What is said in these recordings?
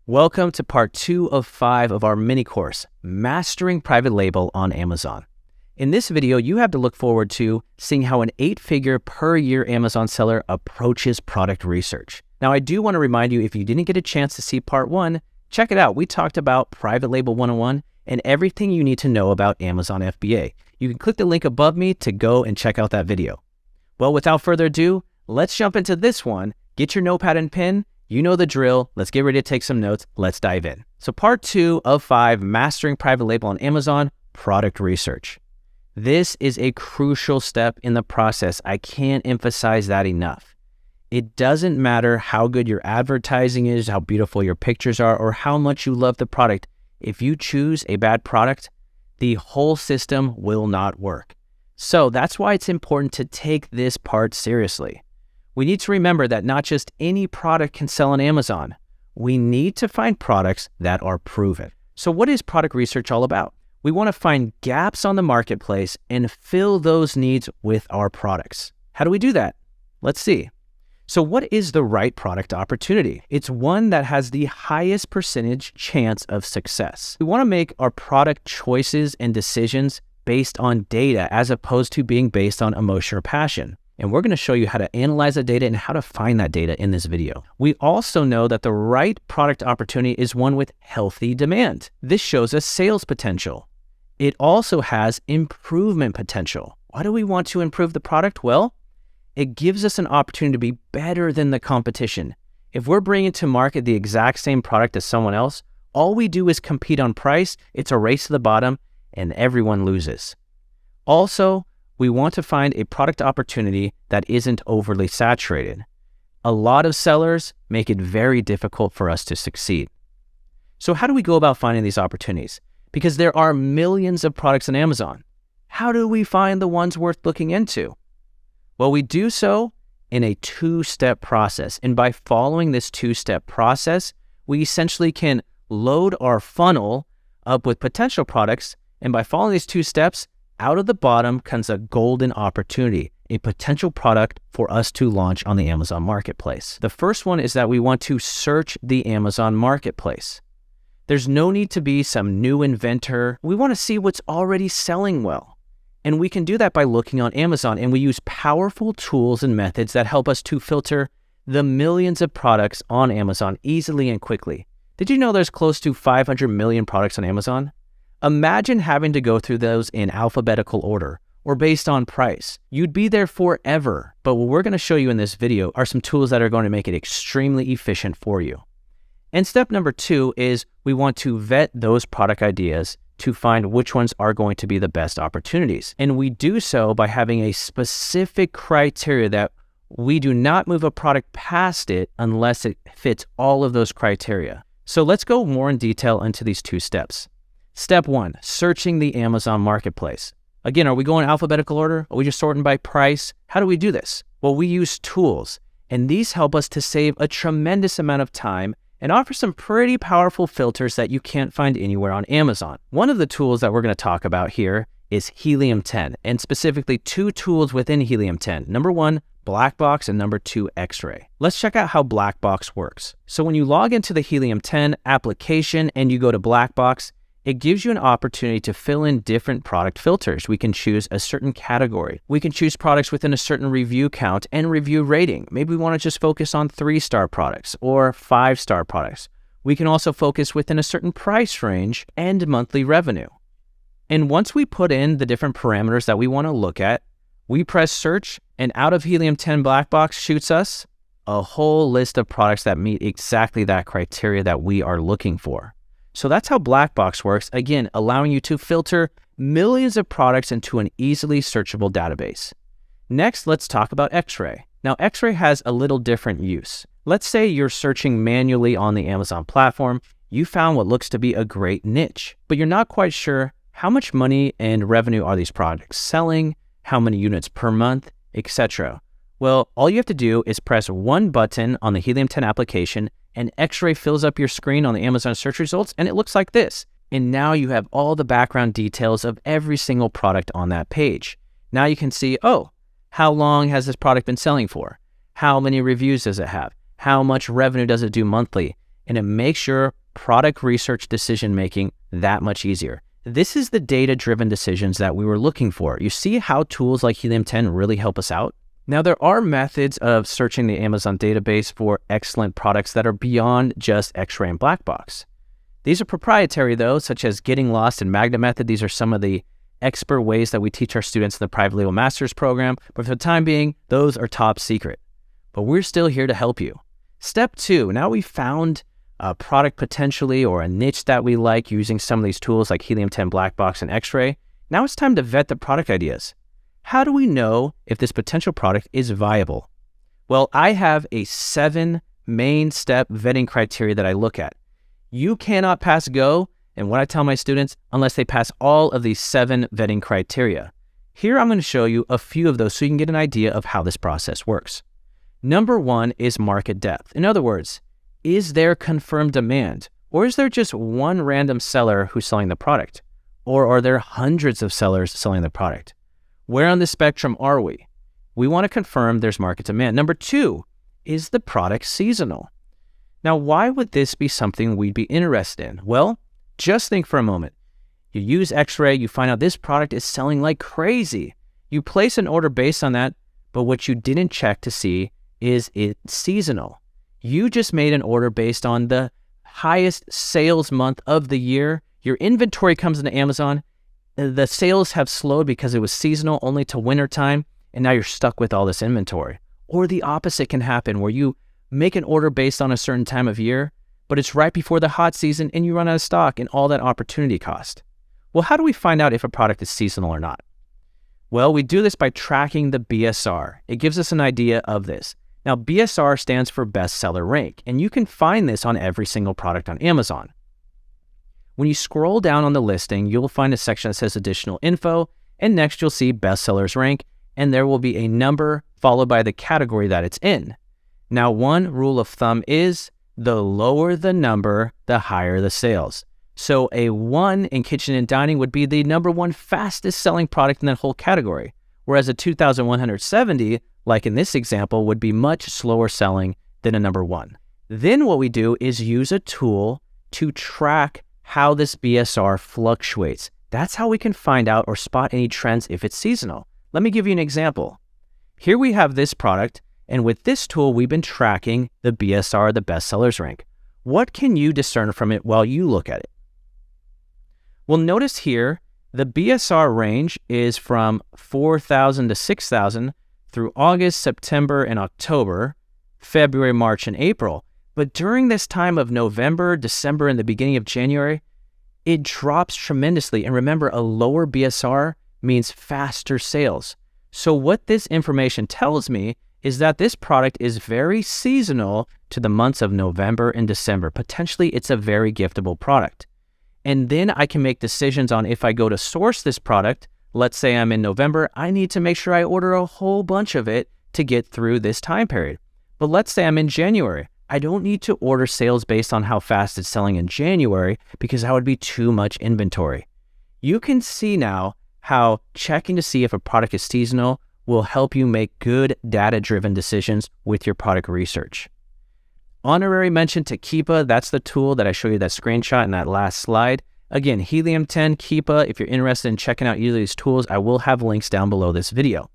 Welcome to part 2 of 5 of our mini course, Mastering Private Label on Amazon. In this video, you have to look forward to seeing how an 8-figure per year Amazon seller approaches product research. Now, I do want to remind you, if you didn't get a chance to see part 1, check it out. We talked about Private Label 101 and everything you need to know about Amazon FBA. You can click the link above me to go and check out that video. Well, without further ado, let's jump into this one. Get your notepad and pen. You know the drill. Let's get ready to take some notes. Let's dive in. So part 2 of 5, Mastering Private Label on Amazon, Product Research. This is a crucial step in the process. I can't emphasize that enough. It doesn't matter how good your advertising is, how beautiful your pictures are, or how much you love the product. If you choose a bad product, the whole system will not work. So that's why it's important to take this part seriously. We need to remember that not just any product can sell on Amazon. We need to find products that are proven. So what is product research all about? We want to find gaps on the marketplace and fill those needs with our products. How do we do that? Let's see. So what is the right product opportunity? It's one that has the highest percentage chance of success. We want to make our product choices and decisions based on data as opposed to being based on emotion or passion. And we're going to show you how to analyze that data and how to find that data in this video. We also know that the right product opportunity is one with healthy demand. This shows us sales potential. It also has improvement potential. Why do we want to improve the product? Well, it gives us an opportunity to be better than the competition. If we're bringing to market the exact same product as someone else, all we do is compete on price. It's a race to the bottom and everyone loses. Also, we want to find a product opportunity that isn't overly saturated. A lot of sellers make it very difficult for us to succeed. So how do we go about finding these opportunities? Because there are millions of products on Amazon. How do we find the ones worth looking into? Well, we do so in a 2-step process. And by following this 2-step process, we essentially can load our funnel up with potential products. And by following these 2 steps, out of the bottom comes a golden opportunity, a potential product for us to launch on the Amazon Marketplace. The first one is that we want to search the Amazon Marketplace. There's no need to be some new inventor. We want to see what's already selling well. And we can do that by looking on Amazon, and we use powerful tools and methods that help us to filter the millions of products on Amazon easily and quickly. Did you know there's close to 500 million products on Amazon? Imagine having to go through those in alphabetical order or based on price. You'd be there forever. But what we're going to show you in this video are some tools that are going to make it extremely efficient for you. And step number 2 is we want to vet those product ideas to find which ones are going to be the best opportunities. And we do so by having a specific criteria that we do not move a product past it unless it fits all of those criteria. So let's go more in detail into these 2 steps. Step 1, searching the Amazon Marketplace. Again, are we going alphabetical order? Are we just sorting by price? How do we do this? Well, we use tools, and these help us to save a tremendous amount of time and offer some pretty powerful filters that you can't find anywhere on Amazon. One of the tools that we're going to talk about here is Helium 10, and specifically 2 tools within Helium 10. Number 1, Black Box, and number 2, X-Ray. Let's check out how Black Box works. So when you log into the Helium 10 application and you go to Black Box, it gives you an opportunity to fill in different product filters. We can choose a certain category. We can choose products within a certain review count and review rating. Maybe we want to just focus on 3-star products or 5-star products. We can also focus within a certain price range and monthly revenue. And once we put in the different parameters that we want to look at, we press search, and out of Helium 10 Black Box shoots us a whole list of products that meet exactly that criteria that we are looking for. So that's how Black Box works, again, allowing you to filter millions of products into an easily searchable database. Next, let's talk about X-Ray. Now, X-Ray has a little different use. Let's say you're searching manually on the Amazon platform. You found what looks to be a great niche, but you're not quite sure how much money and revenue are these products selling, how many units per month, etc. Well, all you have to do is press one button on the Helium 10 application, and X-Ray fills up your screen on the Amazon search results, and it looks like this. And now you have all the background details of every single product on that page. Now you can see, oh, how long has this product been selling for? How many reviews does it have? How much revenue does it do monthly? and it makes your product research decision-making that much easier. This is the data-driven decisions that we were looking for. You see how tools like Helium 10 really help us out? Now, there are methods of searching the Amazon database for excellent products that are beyond just X-ray and black box. These are proprietary though, such as Getting Lost and Magnet Method. These are some of the expert ways that we teach our students in the Private Label Master's program, but for the time being, those are top secret. But we're still here to help you. Step 2, now we've found a product potentially or a niche that we like using some of these tools like Helium 10 Black Box and X-ray. Now it's time to vet the product ideas. How do we know if this potential product is viable? Well, I have a 7 main step vetting criteria that I look at. You cannot pass go, and what I tell my students, unless they pass all of these 7 vetting criteria. Here I'm going to show you a few of those so you can get an idea of how this process works. Number 1 is market depth. In other words, is there confirmed demand? Or is there just one random seller who's selling the product? Or are there hundreds of sellers selling the product? Where on the spectrum are we? We want to confirm there's market demand. Number 2, is the product seasonal? Now, why would this be something we'd be interested in? Well, just think for a moment. You use X-ray, you find out this product is selling like crazy. You place an order based on that, but what you didn't check to see is it seasonal. You just made an order based on the highest sales month of the year. Your inventory comes into Amazon. The sales have slowed because it was seasonal only to winter time, and now you're stuck with all this inventory. Or the opposite can happen where you make an order based on a certain time of year, but it's right before the hot season and you run out of stock and all that opportunity cost. Well, how do we find out if a product is seasonal or not? Well, we do this by tracking the BSR. It gives us an idea of this. Now, BSR stands for bestseller rank, and you can find this on every single product on Amazon. When you scroll down on the listing, you'll find a section that says additional info, and next you'll see bestsellers rank, and there will be a number followed by the category that it's in. Now, one rule of thumb is the lower the number, the higher the sales. So a 1 in kitchen and dining would be the number 1 fastest selling product in that whole category, whereas a 2,170, like in this example, would be much slower selling than a number 1. Then what we do is use a tool to track how this BSR fluctuates. That's how we can find out or spot any trends if it's seasonal. Let me give you an example. Here we have this product, and with this tool, we've been tracking the BSR, the bestsellers rank. What can you discern from it while you look at it? Well, notice here, the BSR range is from 4,000 to 6,000 through August, September, and October, February, March, and April. But during this time of November, December, and the beginning of January, it drops tremendously. And remember, a lower BSR means faster sales. So what this information tells me is that this product is very seasonal to the months of November and December. Potentially, it's a very giftable product. And then I can make decisions on if I go to source this product. Let's say I'm in November, I need to make sure I order a whole bunch of it to get through this time period. But let's say I'm in January. I don't need to order sales based on how fast it's selling in January because that would be too much inventory. You can see now how checking to see if a product is seasonal will help you make good data-driven decisions with your product research. Honorary mention to Keepa, that's the tool that I showed you that screenshot in that last slide. Again, Helium 10, Keepa, if you're interested in checking out either of these tools, I will have links down below this video.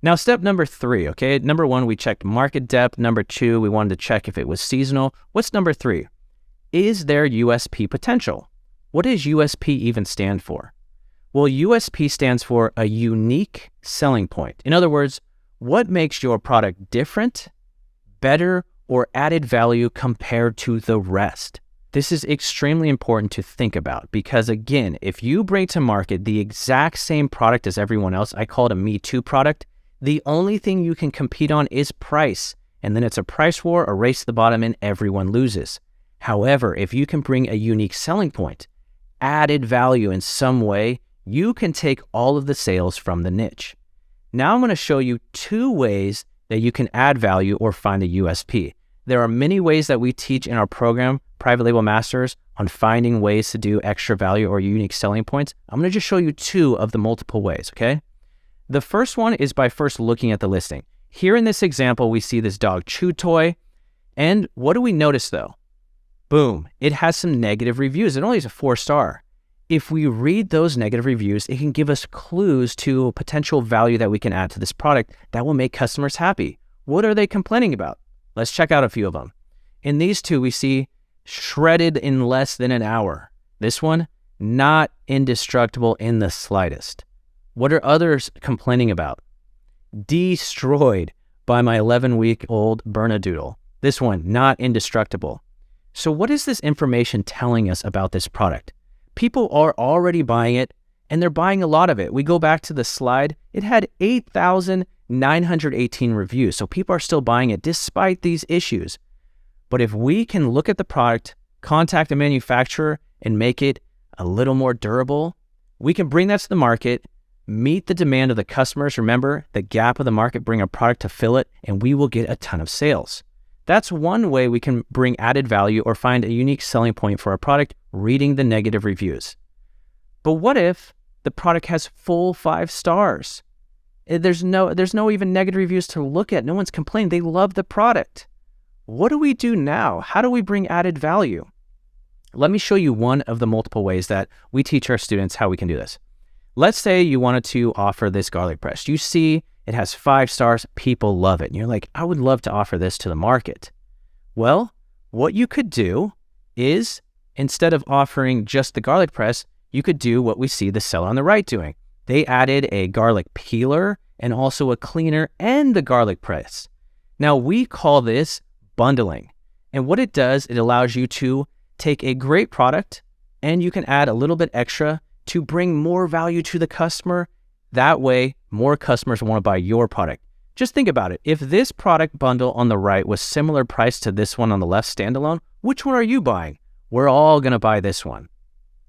Now, step number 3, okay? Number 1, we checked market depth. Number 2, we wanted to check if it was seasonal. What's number 3? Is there USP potential? What does USP even stand for? Well, USP stands for a unique selling point. In other words, what makes your product different, better, or added value compared to the rest? This is extremely important to think about because, again, if you bring to market the exact same product as everyone else, I call it a Me Too product, the only thing you can compete on is price. And then it's a price war, a race to the bottom, and everyone loses. However, if you can bring a unique selling point, added value in some way, you can take all of the sales from the niche. Now I'm going to show you 2 ways that you can add value or find a USP. There are many ways that we teach in our program, Private Label Masters, on finding ways to do extra value or unique selling points. I'm going to just show you 2 of the multiple ways, okay? The first one is by first looking at the listing. Here in this example, we see this dog chew toy. And what do we notice though? Boom, it has some negative reviews. It only has a 4-star. If we read those negative reviews, it can give us clues to potential value that we can add to this product that will make customers happy. What are they complaining about? Let's check out a few of them. In these two, we see shredded in less than an hour. This one, not indestructible in the slightest. What are others complaining about? Destroyed by my 11-week-old Bernedoodle. This one, not indestructible. So what is this information telling us about this product? People are already buying it, and they're buying a lot of it. We go back to the slide. It had 8,918 reviews, so people are still buying it despite these issues. But if we can look at the product, contact the manufacturer, and make it a little more durable, we can bring that to the market, meet the demand of the customers. Remember, the gap of the market, bring a product to fill it, and we will get a ton of sales. That's one way we can bring added value or find a unique selling point for our product, reading the negative reviews. But what if the product has full 5 stars? There's no even negative reviews to look at. No one's complaining. They love the product. What do we do now? How do we bring added value? Let me show you one of the multiple ways that we teach our students how we can do this. Let's say you wanted to offer this garlic press. You see it has 5 stars, people love it. And you're like, I would love to offer this to the market. Well, what you could do is, instead of offering just the garlic press, you could do what we see the seller on the right doing. They added a garlic peeler and also a cleaner and the garlic press. Now we call this bundling. And what it does, it allows you to take a great product and you can add a little bit extra to bring more value to the customer. That way, more customers want to buy your product. Just think about it. If this product bundle on the right was similar price to this one on the left standalone, which one are you buying? We're all going to buy this one.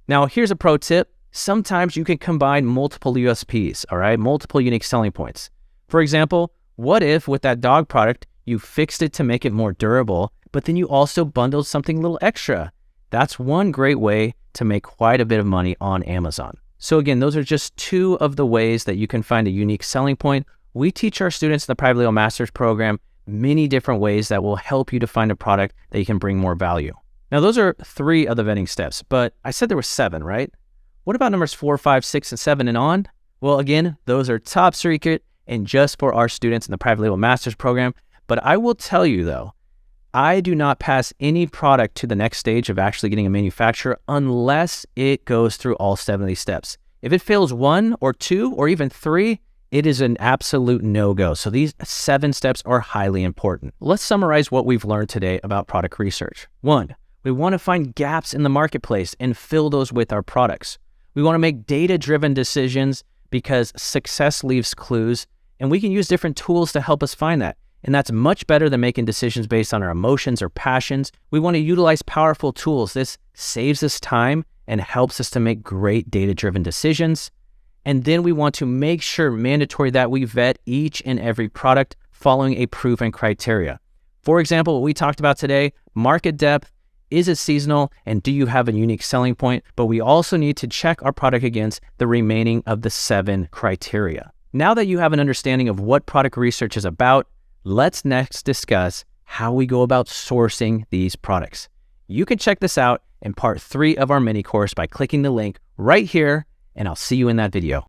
Now, here's a pro tip. Sometimes you can combine multiple USPs, all right? Multiple unique selling points. For example, what if with that dog product, you fixed it to make it more durable, but then you also bundled something a little extra? That's one great way to make quite a bit of money on Amazon. So again, those are just 2 of the ways that you can find a unique selling point. We teach our students in the Private Label Masters program many different ways that will help you to find a product that you can bring more value. Now, those are 3 of the vetting steps, but I said there were 7, right? What about numbers 4, 5, 6, and 7 and on? Well, again, those are top secret and just for our students in the Private Label Masters program. But I will tell you though, I do not pass any product to the next stage of actually getting a manufacturer unless it goes through all 7 of these steps. If it fails 1 or 2 or even 3, it is an absolute no-go. So these 7 steps are highly important. Let's summarize what we've learned today about product research. 1, we want to find gaps in the marketplace and fill those with our products. We want to make data-driven decisions because success leaves clues, and we can use different tools to help us find that. And that's much better than making decisions based on our emotions or passions. We want to utilize powerful tools. This saves us time and helps us to make great data-driven decisions. And then we want to make sure mandatory that we vet each and every product following a proven criteria. For example, what we talked about today, market depth, is it seasonal, and do you have a unique selling point? But we also need to check our product against the remaining of the 7 criteria. Now that you have an understanding of what product research is about, let's next discuss how we go about sourcing these products. You can check this out in part 3 of our mini course by clicking the link right here, and I'll see you in that video.